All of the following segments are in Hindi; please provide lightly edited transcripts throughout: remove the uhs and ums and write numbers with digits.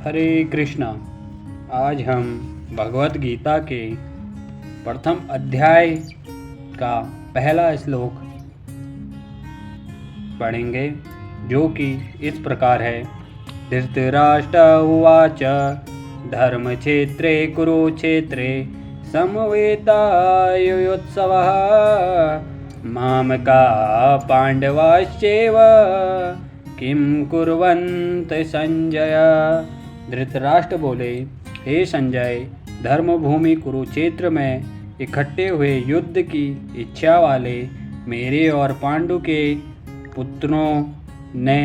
हरे कृष्णा। आज हम भगवत गीता के प्रथम अध्याय का पहला श्लोक पढ़ेंगे, जो कि इस प्रकार है। धृतराष्ट्र उवाच धर्मक्षेत्रे कुरुक्षेत्रे समवेतायुयोत्सवः मामका पांडवाश्चैव किम कुर्वन्त संजय। धृतराष्ट्र बोले, हे संजय, धर्मभूमि कुरुक्षेत्र में इकट्ठे हुए युद्ध की इच्छा वाले मेरे और पांडु के पुत्रों ने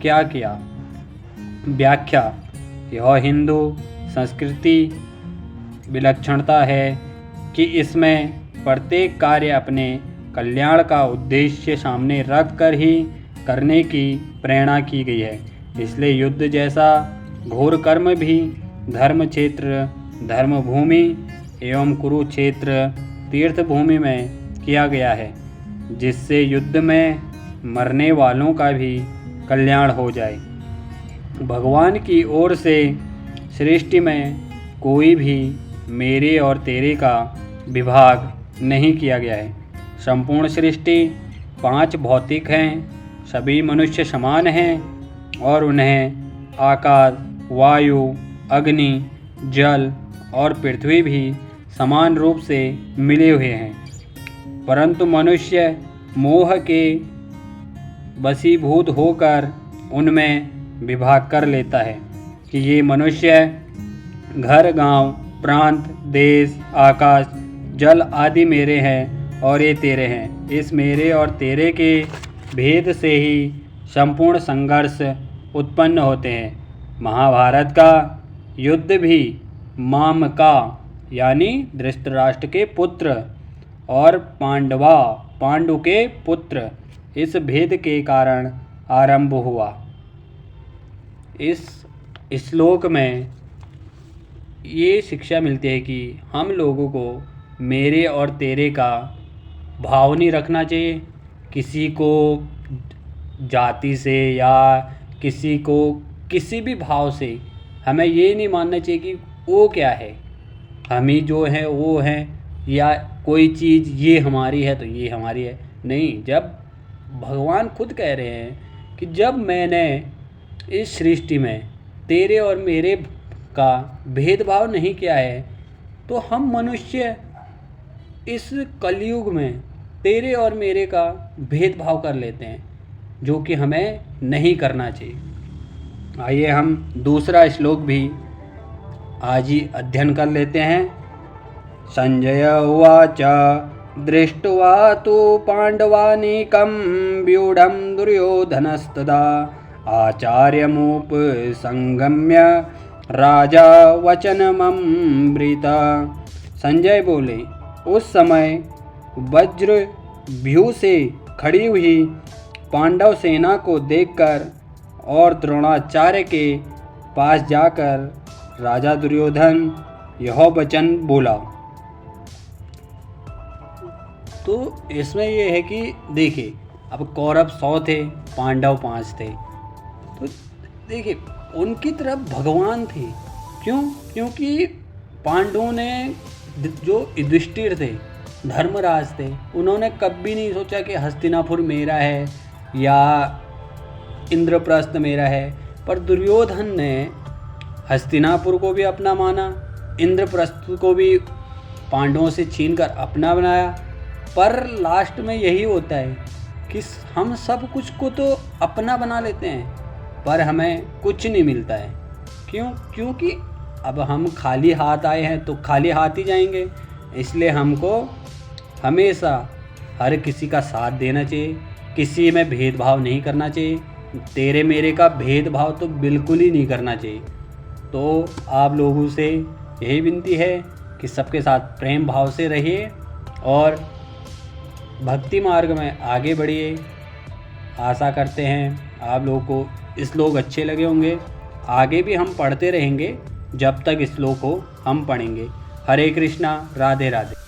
क्या किया। व्याख्या। यह हिंदू संस्कृति विलक्षणता है कि इसमें प्रत्येक कार्य अपने कल्याण का उद्देश्य सामने रख कर ही करने की प्रेरणा की गई है। इसलिए युद्ध जैसा घोर कर्म भी धर्म क्षेत्र, धर्मभूमि एवं कुरुक्षेत्र तीर्थभूमि में किया गया है, जिससे युद्ध में मरने वालों का भी कल्याण हो जाए। भगवान की ओर से सृष्टि में कोई भी मेरे और तेरे का विभाग नहीं किया गया है। संपूर्ण सृष्टि 5 भौतिक हैं। सभी मनुष्य समान हैं और उन्हें आकाश, वायु, अग्नि, जल और पृथ्वी भी समान रूप से मिले हुए हैं, परंतु मनुष्य मोह के वशीभूत होकर उनमें विभाग कर लेता है कि ये मनुष्य घर, गांव, प्रांत, देश, आकाश, जल आदि मेरे हैं और ये तेरे हैं। इस मेरे और तेरे के भेद से ही संपूर्ण संघर्ष उत्पन्न होते हैं। महाभारत का युद्ध भी मामका यानी धृतराष्ट्र के पुत्र और पांडु के पुत्र इस भेद के कारण आरंभ हुआ। इस श्लोक में ये शिक्षा मिलती है कि हम लोगों को मेरे और तेरे का भाव नहीं रखना चाहिए। किसी को जाति से या किसी को किसी भी भाव से हमें ये नहीं मानना चाहिए कि वो क्या है, हम ही जो हैं वो हैं, या कोई चीज़ ये हमारी है तो ये हमारी है। नहीं, जब भगवान खुद कह रहे हैं कि जब मैंने इस सृष्टि में तेरे और मेरे का भेदभाव नहीं किया है, तो हम मनुष्य इस कलयुग में तेरे और मेरे का भेदभाव कर लेते हैं, जो कि हमें नहीं करना चाहिए। आइए हम दूसरा श्लोक भी आज ही अध्ययन कर लेते हैं। संजय उवाच दृष्ट्वा तु पांडवानीकं व्यूढं दुर्योधनस्तदा आचार्यमुपसंगम्य राजा वचनममृत। संजय बोले, उस समय वज्र व्यूह से खड़ी हुई पांडव सेना को देखकर और द्रोणाचार्य के पास जाकर राजा दुर्योधन यह वचन बोला। तो इसमें यह है कि देखिए, अब कौरव 100 थे, पांडव 5 थे, तो देखिए उनकी तरफ भगवान थे। क्यों? क्योंकि पांडवों ने जो युधिष्ठिर थे, धर्मराज थे, उन्होंने कभी नहीं सोचा कि हस्तिनापुर मेरा है या इंद्रप्रस्थ मेरा है, पर दुर्योधन ने हस्तिनापुर को भी अपना माना, इंद्रप्रस्थ को भी पांडवों से छीनकर अपना बनाया। पर लास्ट में यही होता है कि हम सब कुछ को तो अपना बना लेते हैं, पर हमें कुछ नहीं मिलता है। क्यों? क्योंकि अब हम खाली हाथ आए हैं तो खाली हाथ ही जाएंगे। इसलिए हमको हमेशा हर किसी का साथ देना चाहिए, किसी में भेदभाव नहीं करना चाहिए, तेरे मेरे का भेदभाव तो बिल्कुल ही नहीं करना चाहिए। तो आप लोगों से यही विनती है कि सबके साथ प्रेम भाव से रहिए और भक्ति मार्ग में आगे बढ़िए। आशा करते हैं आप लोगों को श्लोक अच्छे लगे होंगे। आगे भी हम पढ़ते रहेंगे जब तक श्लोक को हम पढ़ेंगे। हरे कृष्णा, राधे राधे।